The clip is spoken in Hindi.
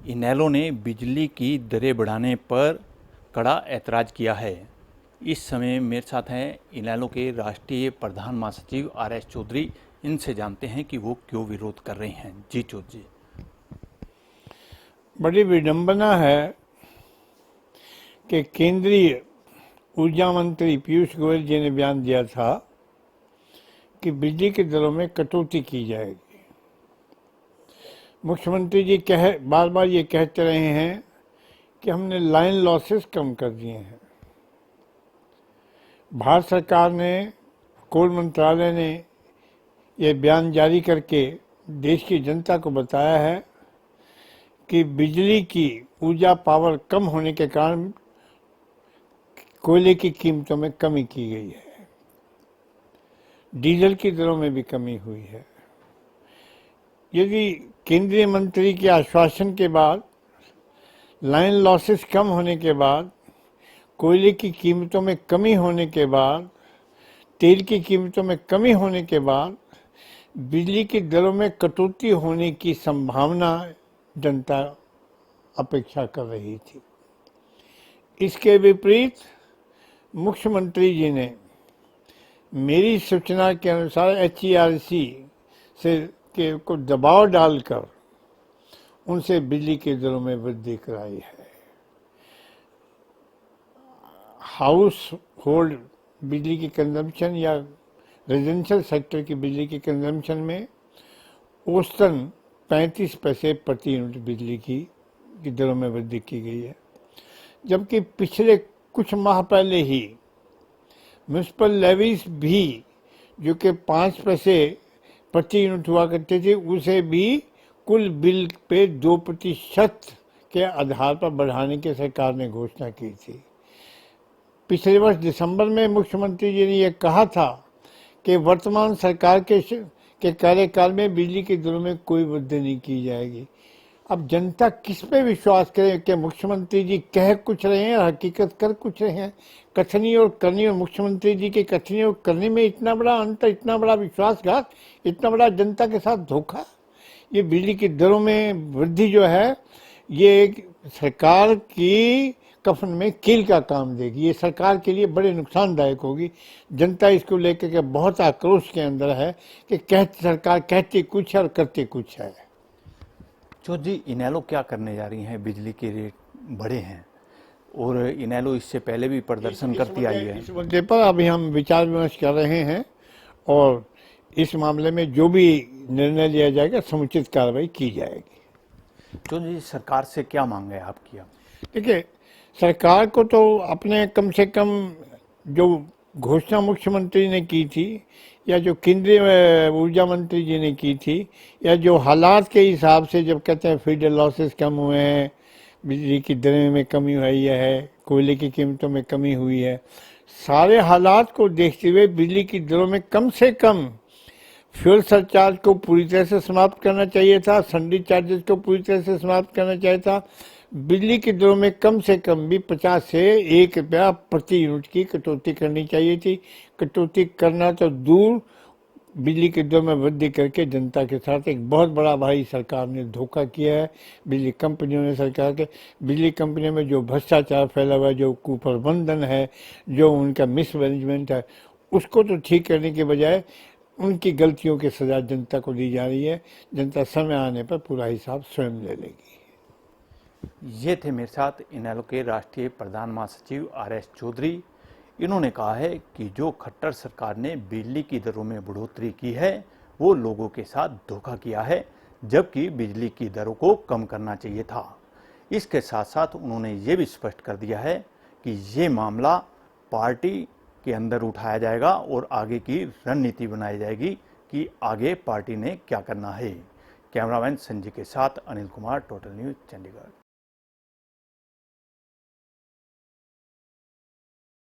इनेलो ने बिजली की दरें बढ़ाने पर कड़ा ऐतराज़ किया है। इस समय मेरे साथ हैं इनेलो के राष्ट्रीय प्रधान महासचिव RS चौधरी। इनसे जानते हैं कि वो क्यों विरोध कर रहे हैं। जी चौधरी। बड़ी विडंबना है कि केंद्रीय ऊर्जा मंत्री पीयूष गोयल जी ने बयान दिया था कि बिजली के दरों में कटौती की जाएगी। मुख्यमंत्री जी बार बार ये कहते रहे हैं कि हमने लाइन लॉसेस कम कर दिए हैं। भारत सरकार ने, कोल मंत्रालय ने ये बयान जारी करके देश की जनता को बताया है कि बिजली की ऊर्जा पावर कम होने के कारण कोयले की कीमतों में कमी की गई है, डीजल की दरों में भी कमी हुई है। यदि केंद्रीय मंत्री के आश्वासन के बाद, लाइन लॉसेस कम होने के बाद, कोयले की कीमतों में कमी होने के बाद, तेल की कीमतों में कमी होने के बाद बिजली की दरों में कटौती होने की संभावना जनता अपेक्षा कर रही थी। इसके विपरीत मुख्यमंत्री जी ने मेरी सूचना के अनुसार HERC से को दबाव डालकर उनसे बिजली के दरों में वृद्धि कराई है। हाउस होल्ड बिजली की कंजम्पशन या रेजिडेंशियल सेक्टर की बिजली की कंजम्पशन में औसतन 35 पैसे प्रति यूनिट बिजली की दरों में वृद्धि की गई है, जबकि पिछले कुछ माह पहले ही म्यूनिसिपल लेवीज भी, जो कि 5 पैसे प्रति यूनिट हुआ करते थे, उसे भी कुल बिल पे 2% के आधार पर बढ़ाने की सरकार ने घोषणा की थी। पिछले वर्ष दिसंबर में मुख्यमंत्री जी ने यह कहा था कि वर्तमान सरकार के कार्यकाल में बिजली की दरों में कोई वृद्धि नहीं की जाएगी। अब जनता किस पे विश्वास करे कि मुख्यमंत्री जी कह कुछ रहे हैं और हकीकत कर कुछ रहे हैं। कथनी और करनी, और मुख्यमंत्री जी के कथनी और करनी में इतना बड़ा अंतर, इतना बड़ा विश्वासघात, इतना बड़ा जनता के साथ धोखा। ये बिजली की दरों में वृद्धि जो है, ये एक सरकार की कफन में कील का काम देगी। ये सरकार के लिए बड़े नुकसानदायक होगी। जनता इसको लेकर के बहुत आक्रोश के अंदर है कि सरकार कहती कुछ है और करती कुछ है। चौधरी, इनेलो क्या करने जा रही है? बिजली के रेट बढ़े हैं और इनेलो इससे पहले भी प्रदर्शन करती आई है। इस मुद्दे पर अभी हम विचार विमर्श कर रहे हैं और इस मामले में जो भी निर्णय लिया जाएगा समुचित कार्रवाई की जाएगी। चौधरी, सरकार से क्या मांग है आपकी? देखिए, सरकार को तो अपने कम से कम जो घोषणा मुख्यमंत्री ने की थी, या जो केंद्रीय ऊर्जा मंत्री जी ने की थी, या जो हालात के हिसाब से जब कहते हैं फीडर लॉसेस कम हुए हैं, बिजली की दरें में कमी हुई है, कोयले की कीमतों में कमी हुई है, सारे हालात को देखते हुए बिजली की दरों में कम से कम फ्यूल सरचार्ज को पूरी तरह से समाप्त करना चाहिए था, सन्डी चार्जेस को पूरी तरह से समाप्त करना चाहिए था। बिजली की दरों में कम से कम भी 50 से 1 रुपया प्रति यूनिट की कटौती करनी चाहिए थी। कटौती करना तो दूर, बिजली की दरों में वृद्धि करके जनता के साथ एक बहुत बड़ा भाई सरकार ने धोखा किया है। बिजली कंपनियों ने, सरकार के बिजली कंपनियों में जो भ्रष्टाचार फैला हुआ है, जो कुप्रबंधन है, जो उनका मिसमैनेजमेंट है, उसको तो ठीक करने के बजाय उनकी गलतियों की सजा जनता को दी जा रही है। जनता समय आने पर पूरा हिसाब स्वयं ले लेगी। ये थे मेरे साथ इनेलो के राष्ट्रीय प्रधान महासचिव RS चौधरी। इन्होंने कहा है कि जो खट्टर सरकार ने बिजली की दरों में बढ़ोतरी की है, वो लोगों के साथ धोखा किया है, जबकि बिजली की दरों को कम करना चाहिए था। इसके साथ साथ उन्होंने ये भी स्पष्ट कर दिया है कि ये मामला पार्टी के अंदर उठाया जाएगा और आगे की रणनीति बनाई जाएगी कि आगे पार्टी ने क्या करना है। कैमरामैन संजय के साथ अनिल कुमार, टोटल न्यूज़, चंडीगढ़।